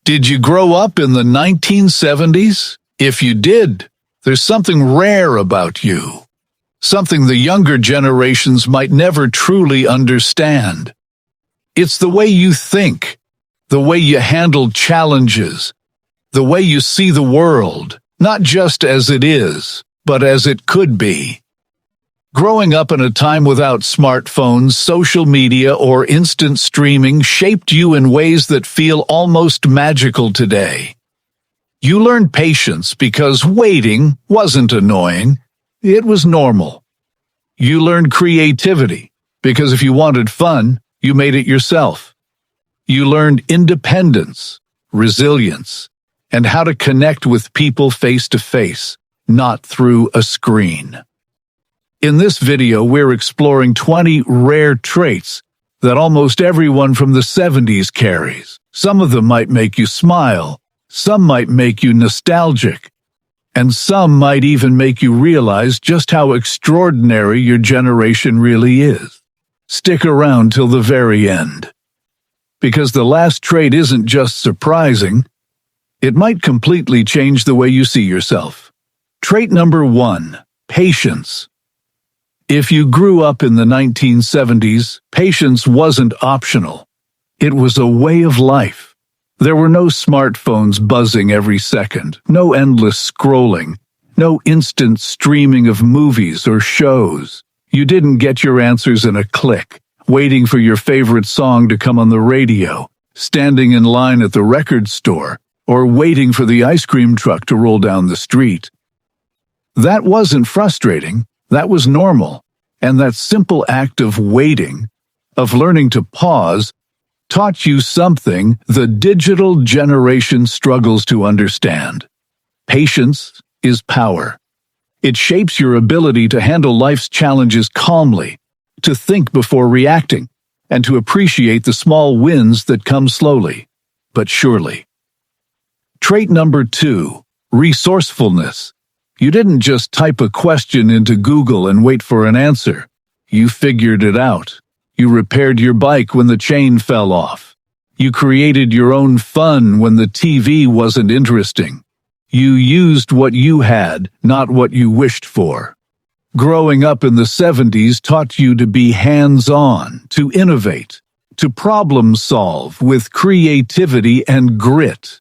Did you grow up in the 1970s? If you did, there's something rare about you. Something the younger generations might never truly understand. It's the way you think, the way you handle challenges, the way you see the world, not just as it is, but as it could be. Growing up in a time without smartphones, social media, or instant streaming shaped you in ways that feel almost magical today. You learned patience because waiting wasn't annoying, it was normal. You learned creativity because if you wanted fun, you made it yourself. You learned independence, resilience, and how to connect with people face to face, not through a screen. In this video, we're exploring 20 rare traits that almost everyone from the 70s carries. Some of them might make you smile, some might make you nostalgic, and some might even make you realize just how extraordinary your generation really is. Stick around till the very end, because the last trait isn't just surprising, it might completely change the way you see yourself. Trait number 1, patience. If you grew up in the 1970s, patience wasn't optional. It was a way of life. There were no smartphones buzzing every second, no endless scrolling, no instant streaming of movies or shows. You didn't get your answers in a click, waiting for your favorite song to come on the radio, standing in line at the record store, or waiting for the ice cream truck to roll down the street. That wasn't frustrating. That was normal, and that simple act of waiting, of learning to pause, taught you something the digital generation struggles to understand. Patience is power. It shapes your ability to handle life's challenges calmly, to think before reacting, and to appreciate the small wins that come slowly, but surely. Trait number 2, resourcefulness. You didn't just type a question into Google and wait for an answer. You figured it out. You repaired your bike when the chain fell off. You created your own fun when the TV wasn't interesting. You used what you had, not what you wished for. Growing up in the 70s taught you to be hands-on, to innovate, to problem solve with creativity and grit.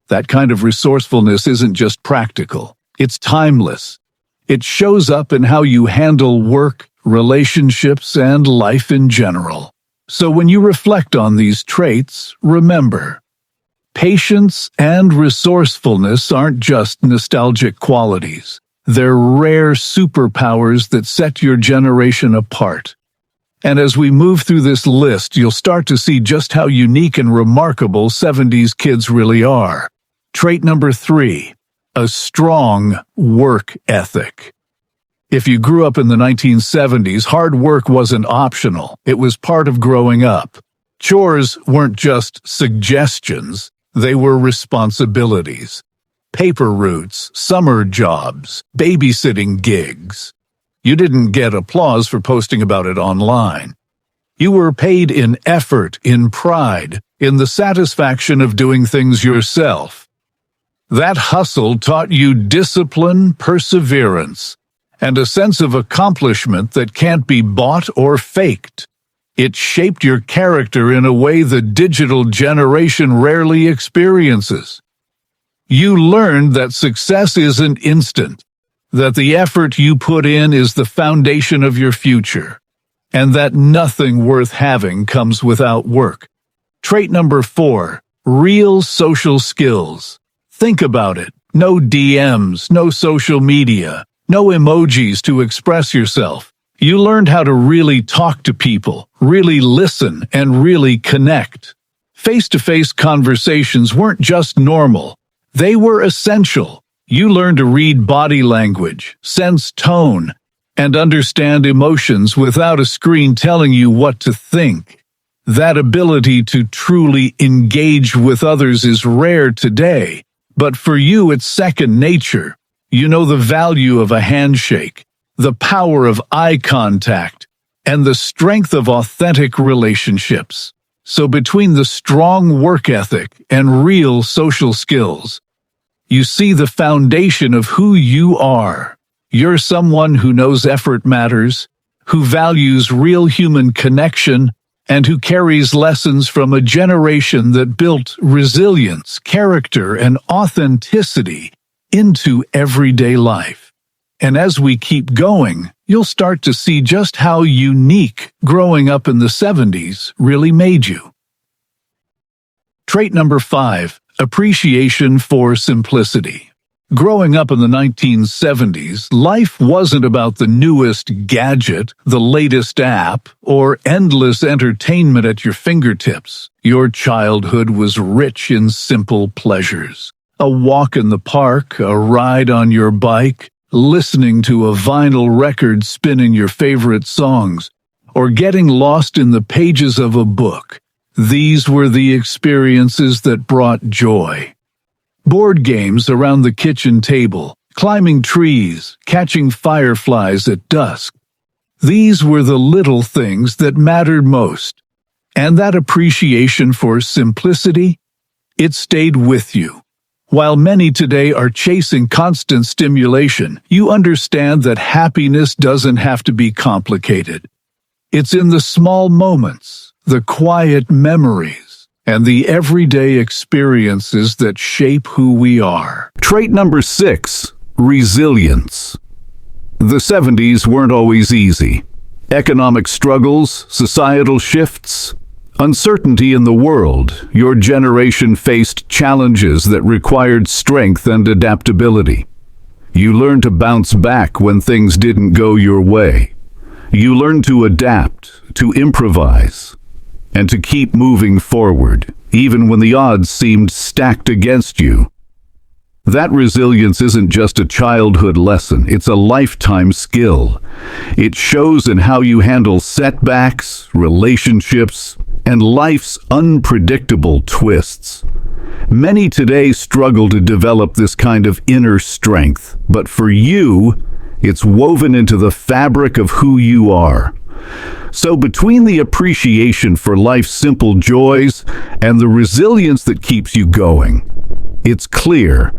That kind of resourcefulness isn't just practical. It's timeless. It shows up in how you handle work, relationships, and life in general. So when you reflect on these traits, remember, patience and resourcefulness aren't just nostalgic qualities. They're rare superpowers that set your generation apart. And as we move through this list, you'll start to see just how unique and remarkable 70s kids really are. Trait number 3. A strong work ethic. If you grew up in the 1970s, hard work wasn't optional. It was part of growing up. Chores weren't just suggestions, they were responsibilities. Paper routes, summer jobs, babysitting gigs. You didn't get applause for posting about it online. You were paid in effort, in pride, in the satisfaction of doing things yourself. That hustle taught you discipline, perseverance, and a sense of accomplishment that can't be bought or faked. It shaped your character in a way the digital generation rarely experiences. You learned that success isn't instant, that the effort you put in is the foundation of your future, and that nothing worth having comes without work. Trait number 4, real social skills. Think about it. No DMs, no social media, no emojis to express yourself. You learned how to really talk to people, really listen, and really connect. Face-to-face conversations weren't just normal. They were essential. You learned to read body language, sense tone, and understand emotions without a screen telling you what to think. That ability to truly engage with others is rare today. But for you, it's second nature. You know the value of a handshake, the power of eye contact, and the strength of authentic relationships. So between the strong work ethic and real social skills, you see the foundation of who you are. You're someone who knows effort matters, who values real human connection, and who carries lessons from a generation that built resilience, character, and authenticity into everyday life. And as we keep going, you'll start to see just how unique growing up in the 70s really made you. Trait number 5, appreciation for simplicity. Growing up in the 1970s, life wasn't about the newest gadget, the latest app, or endless entertainment at your fingertips. Your childhood was rich in simple pleasures. A walk in the park, a ride on your bike, listening to a vinyl record spinning your favorite songs, or getting lost in the pages of a book. These were the experiences that brought joy. Board games around the kitchen table, climbing trees, catching fireflies at dusk. These were the little things that mattered most. And that appreciation for simplicity, it stayed with you. While many today are chasing constant stimulation, you understand that happiness doesn't have to be complicated. It's in the small moments, the quiet memories, and the everyday experiences that shape who we are. Trait number 6, resilience. The 70s weren't always easy. Economic struggles, societal shifts, uncertainty in the world. Your generation faced challenges that required strength and adaptability. You learned to bounce back when things didn't go your way. You learned to adapt, to improvise, and to keep moving forward, even when the odds seemed stacked against you. That resilience isn't just a childhood lesson, it's a lifetime skill. It shows in how you handle setbacks, relationships, and life's unpredictable twists. Many today struggle to develop this kind of inner strength, but for you, it's woven into the fabric of who you are. So between the appreciation for life's simple joys and the resilience that keeps you going, it's clear,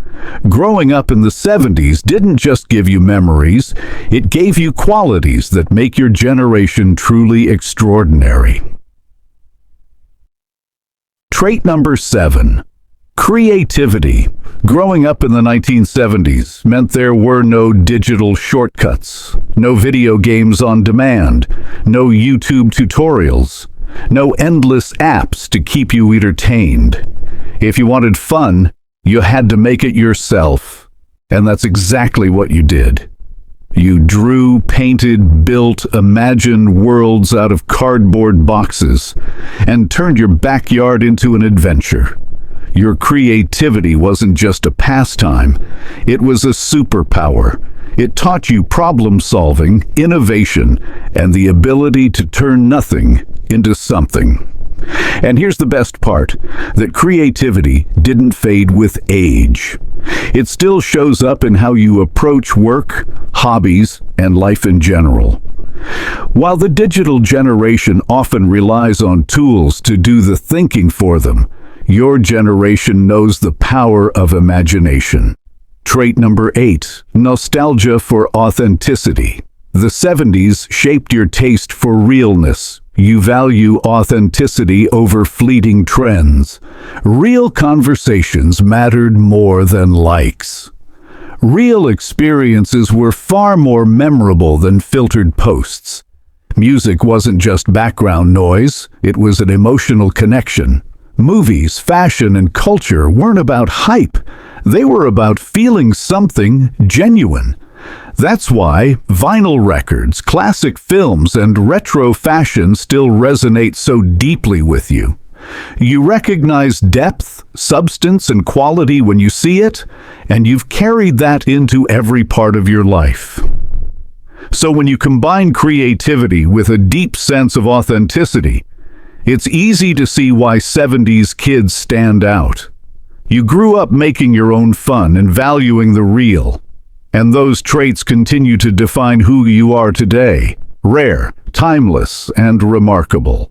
growing up in the 70s didn't just give you memories, it gave you qualities that make your generation truly extraordinary. Trait number 7, creativity. Growing up in the 1970s meant there were no digital shortcuts, no video games on demand, no YouTube tutorials, no endless apps to keep you entertained. If you wanted fun, you had to make it yourself, and that's exactly what you did. You drew, painted, built, imagined worlds out of cardboard boxes, and turned your backyard into an adventure. Your creativity wasn't just a pastime, it was a superpower. It taught you problem-solving, innovation, and the ability to turn nothing into something. And here's the best part, that creativity didn't fade with age. It still shows up in how you approach work, hobbies, and life in general. While the digital generation often relies on tools to do the thinking for them, your generation knows the power of imagination. Trait number 8, nostalgia for authenticity. The 70s shaped your taste for realness. You value authenticity over fleeting trends. Real conversations mattered more than likes. Real experiences were far more memorable than filtered posts. Music wasn't just background noise, it was an emotional connection. Movies, fashion, and culture weren't about hype. They were about feeling something genuine. That's why vinyl records, classic films, and retro fashion still resonate so deeply with you. You recognize depth, substance, and quality when you see it, and you've carried that into every part of your life. So when you combine creativity with a deep sense of authenticity, it's easy to see why 70s kids stand out. You grew up making your own fun and valuing the real, and those traits continue to define who you are today, rare, timeless, and remarkable.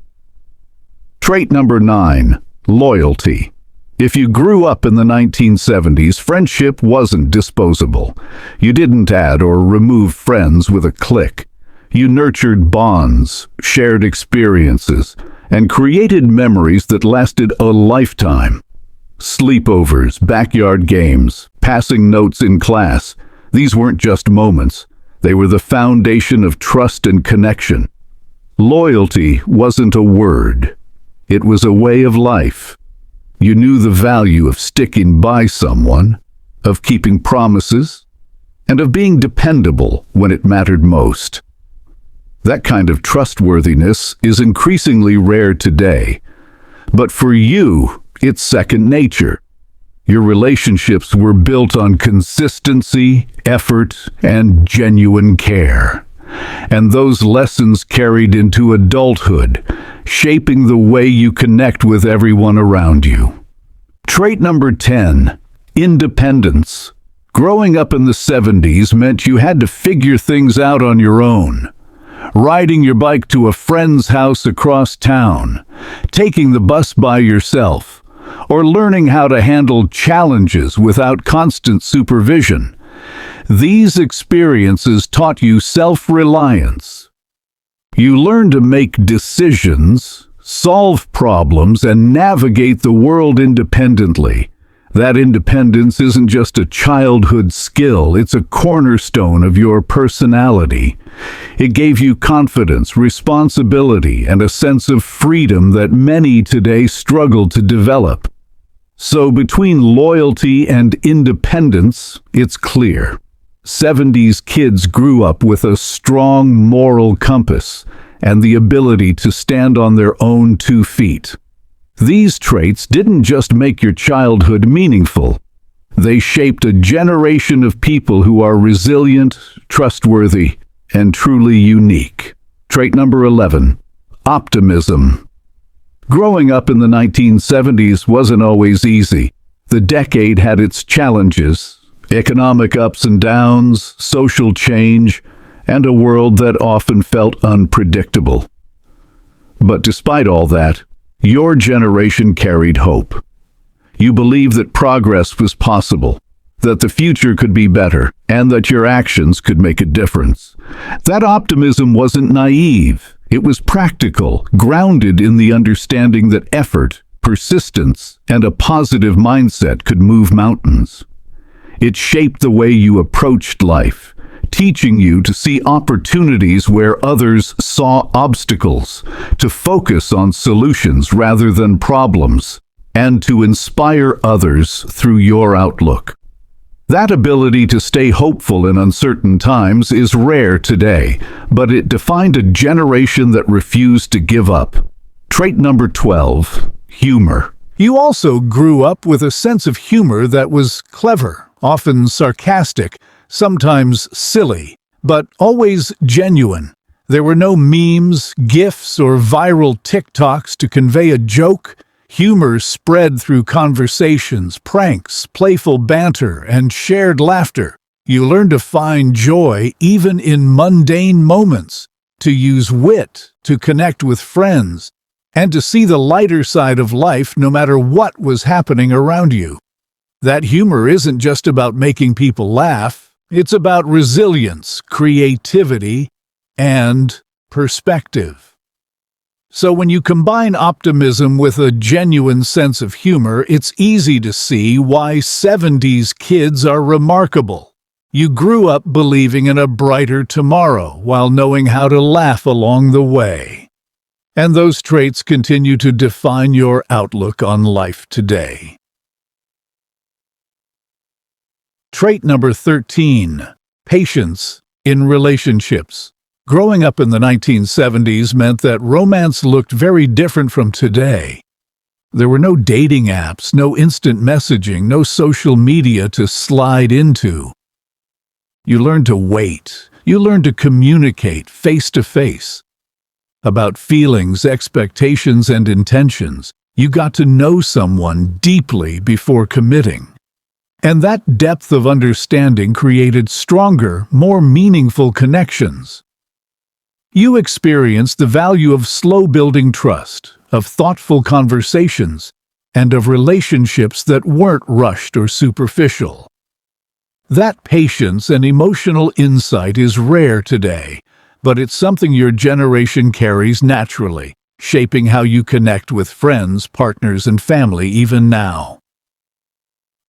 Trait number 9, loyalty. If you grew up in the 1970s, friendship wasn't disposable. You didn't add or remove friends with a click. You nurtured bonds, shared experiences, and created memories that lasted a lifetime. Sleepovers, backyard games, passing notes in class, these weren't just moments. They were the foundation of trust and connection. Loyalty wasn't a word. It was a way of life. You knew the value of sticking by someone, of keeping promises, and of being dependable when it mattered most. That kind of trustworthiness is increasingly rare today, but for you, it's second nature. Your relationships were built on consistency, effort, and genuine care. And those lessons carried into adulthood, shaping the way you connect with everyone around you. Trait number 10, independence. Growing up in the 70s meant you had to figure things out on your own. Riding your bike to a friend's house across town, taking the bus by yourself, or learning how to handle challenges without constant supervision. These experiences taught you self-reliance. You learned to make decisions, solve problems, and navigate the world independently. That independence isn't just a childhood skill, it's a cornerstone of your personality. It gave you confidence, responsibility, and a sense of freedom that many today struggle to develop. So between loyalty and independence, it's clear. 70s kids grew up with a strong moral compass and the ability to stand on their own 2 feet. These traits didn't just make your childhood meaningful. They shaped a generation of people who are resilient, trustworthy, and truly unique. Trait number 11, optimism. Growing up in the 1970s wasn't always easy. The decade had its challenges, economic ups and downs, social change, and a world that often felt unpredictable. But despite all that, your generation carried hope. You believed that progress was possible, that the future could be better, and that your actions could make a difference. That optimism wasn't naive. It was practical, grounded in the understanding that effort, persistence, and a positive mindset could move mountains. It shaped the way you approached life, teaching you to see opportunities where others saw obstacles, to focus on solutions rather than problems, and to inspire others through your outlook. That ability to stay hopeful in uncertain times is rare today, but it defined a generation that refused to give up. Trait number 12, humor. You also grew up with a sense of humor that was clever, often sarcastic, sometimes silly, but always genuine. There were no memes, GIFs, or viral TikToks to convey a joke. Humor spread through conversations, pranks, playful banter, and shared laughter. You learned to find joy even in mundane moments, to use wit to connect with friends, and to see the lighter side of life no matter what was happening around you. That humor isn't just about making people laugh. It's about resilience, creativity, and perspective. So when you combine optimism with a genuine sense of humor, it's easy to see why 70s kids are remarkable. You grew up believing in a brighter tomorrow while knowing how to laugh along the way. And those traits continue to define your outlook on life today. Trait number 13, patience in relationships. Growing up in the 1970s meant that romance looked very different from today. There were no dating apps, no instant messaging, no social media to slide into. You learned to wait. You learned to communicate face to face. About feelings, expectations, and intentions. You got to know someone deeply before committing. And that depth of understanding created stronger, more meaningful connections. You experienced the value of slow-building trust, of thoughtful conversations, and of relationships that weren't rushed or superficial. That patience and emotional insight is rare today, but it's something your generation carries naturally, shaping how you connect with friends, partners, and family even now.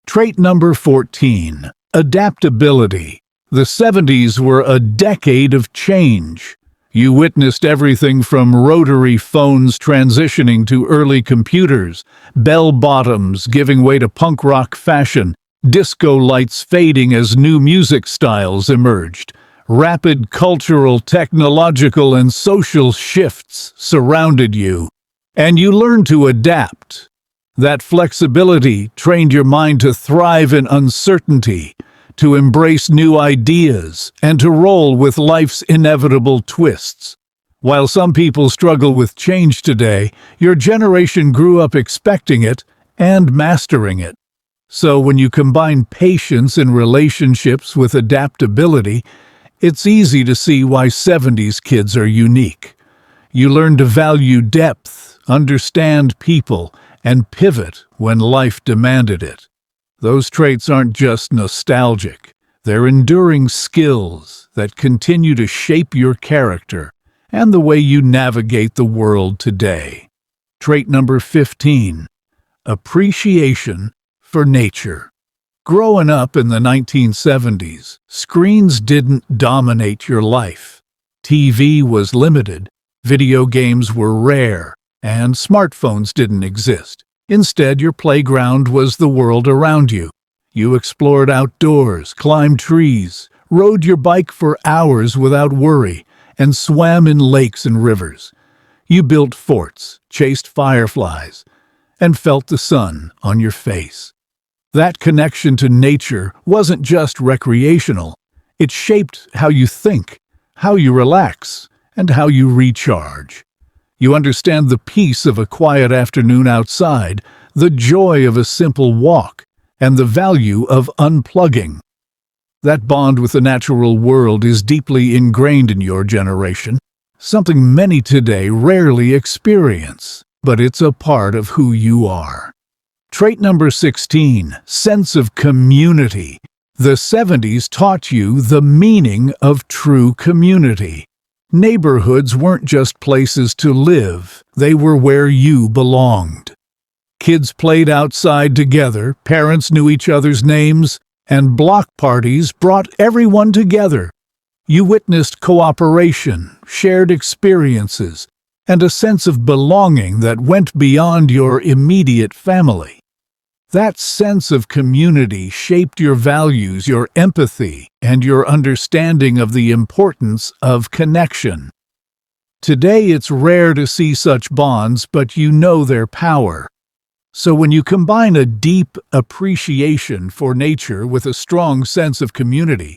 Trait number 14, adaptability. The 70s were a decade of change. You witnessed everything from rotary phones transitioning to early computers, bell-bottoms giving way to punk rock fashion, disco lights fading as new music styles emerged. Rapid cultural, technological, and social shifts surrounded you, and you learned to adapt. That flexibility trained your mind to thrive in uncertainty, to embrace new ideas, and to roll with life's inevitable twists. While some people struggle with change today, your generation grew up expecting it and mastering it. So when you combine patience in relationships with adaptability, it's easy to see why 70s kids are unique. You learn to value depth, understand people, and pivot when life demanded it. Those traits aren't just nostalgic. They're enduring skills that continue to shape your character and the way you navigate the world today. Trait number 15, appreciation for nature. Growing up in the 1970s, screens didn't dominate your life. TV was limited, video games were rare, and smartphones didn't exist. Instead, your playground was the world around you. You explored outdoors, climbed trees, rode your bike for hours without worry, and swam in lakes and rivers. You built forts, chased fireflies, and felt the sun on your face. That connection to nature wasn't just recreational. It shaped how you think, how you relax, and how you recharge. You understand the peace of a quiet afternoon outside, the joy of a simple walk, and the value of unplugging. That bond with the natural world is deeply ingrained in your generation, something many today rarely experience, but it's a part of who you are. Trait number 16, sense of community. The 70s taught you the meaning of true community. Neighborhoods weren't just places to live, they were where you belonged. Kids played outside together, parents knew each other's names, and block parties brought everyone together. You witnessed cooperation, shared experiences, and a sense of belonging that went beyond your immediate family. That sense of community shaped your values, your empathy, and your understanding of the importance of connection. Today it's rare to see such bonds, but you know their power. So when you combine a deep appreciation for nature with a strong sense of community,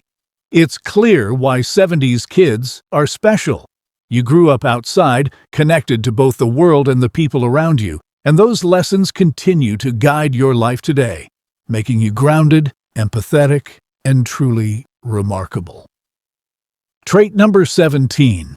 it's clear why 70s kids are special. You grew up outside, connected to both the world and the people around you, and those lessons continue to guide your life today, making you grounded, empathetic, and truly remarkable. Trait number 17,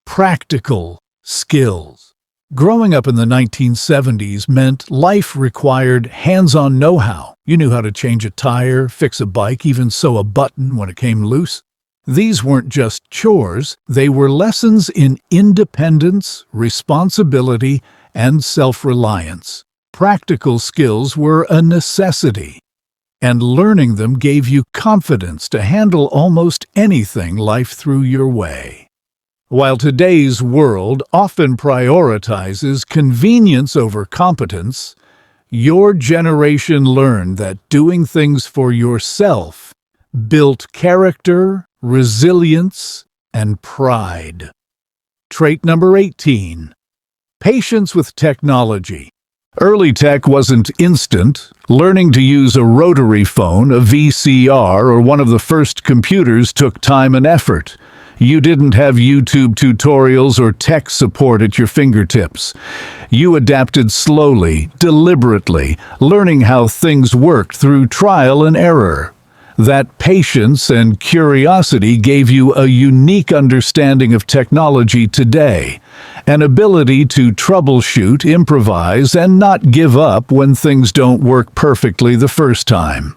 practical skills. Growing up in the 1970s meant life required hands-on know-how. You knew how to change a tire, fix a bike, even sew a button when it came loose. These weren't just chores, they were lessons in independence, responsibility, and self-reliance. Practical skills were a necessity, and learning them gave you confidence to handle almost anything life threw your way. While today's world often prioritizes convenience over competence, your generation learned that doing things for yourself built character, resilience, and pride. Trait number 18, patience with technology. Early tech wasn't instant. Learning to use a rotary phone, a VCR, or one of the first computers took time and effort. You didn't have YouTube tutorials or tech support at your fingertips. You adapted slowly, deliberately, learning how things worked through trial and error. That patience and curiosity gave you a unique understanding of technology today, an ability to troubleshoot, improvise, and not give up when things don't work perfectly the first time.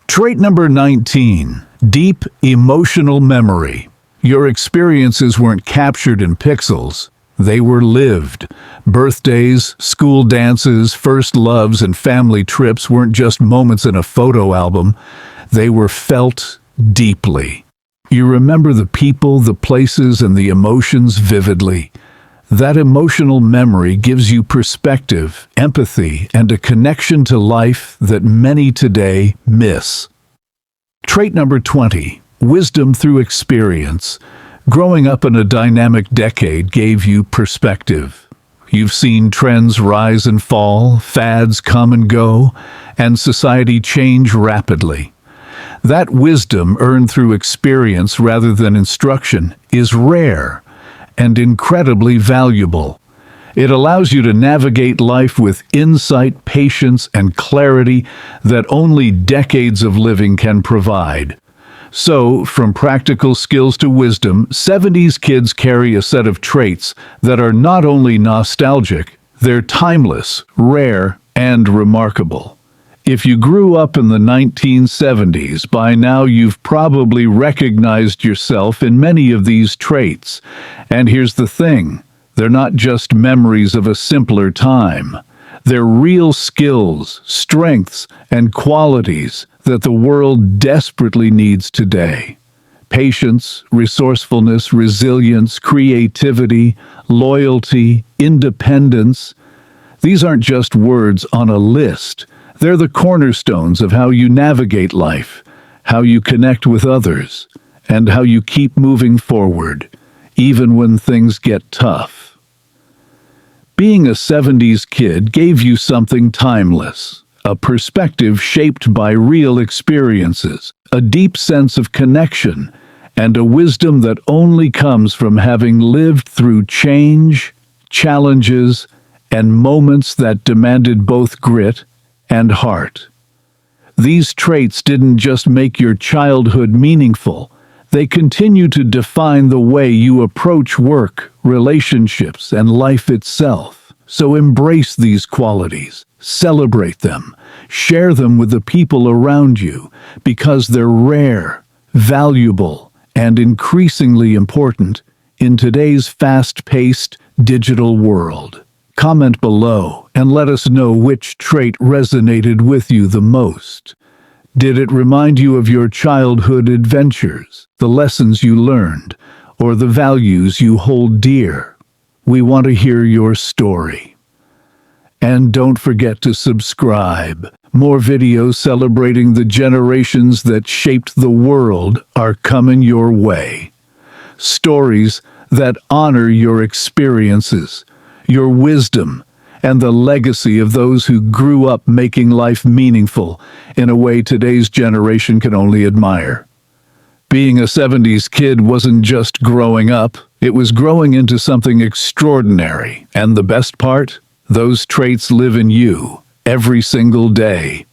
Trait number 19, deep emotional memory. Your experiences weren't captured in pixels. They were lived. Birthdays, school dances, first loves, and family trips weren't just moments in a photo album. They were felt deeply. You remember the people, the places, and the emotions vividly. That emotional memory gives you perspective, empathy, and a connection to life that many today miss. Trait number 20, wisdom through experience. Growing up in a dynamic decade gave you perspective. You've seen trends rise and fall, fads come and go, and society change rapidly. That wisdom earned through experience rather than instruction is rare and incredibly valuable. It allows you to navigate life with insight, patience, and clarity that only decades of living can provide. So, from practical skills to wisdom, 70s kids carry a set of traits that are not only nostalgic, they're timeless, rare, and remarkable. If you grew up in the 1970s, by now you've probably recognized yourself in many of these traits. And here's the thing, they're not just memories of a simpler time. They're real skills, strengths, and qualities that the world desperately needs today. Patience, resourcefulness, resilience, creativity, loyalty, independence. These aren't just words on a list. They're the cornerstones of how you navigate life, how you connect with others, and how you keep moving forward, even when things get tough. Being a 70s kid gave you something timeless, a perspective shaped by real experiences, a deep sense of connection, and a wisdom that only comes from having lived through change, challenges, and moments that demanded both grit and heart. These traits didn't just make your childhood meaningful, they continue to define the way you approach work, relationships, and life itself. So embrace these qualities, celebrate them, share them with the people around you, because they're rare, valuable, and increasingly important in today's fast-paced digital world. Comment below and let us know which trait resonated with you the most. Did it remind you of your childhood adventures, the lessons you learned, or the values you hold dear? We want to hear your story. And don't forget to subscribe. More videos celebrating the generations that shaped the world are coming your way. Stories that honor your experiences, your wisdom, and the legacy of those who grew up making life meaningful in a way today's generation can only admire. Being a 70s kid wasn't just growing up, it was growing into something extraordinary. And the best part? Those traits live in you every single day.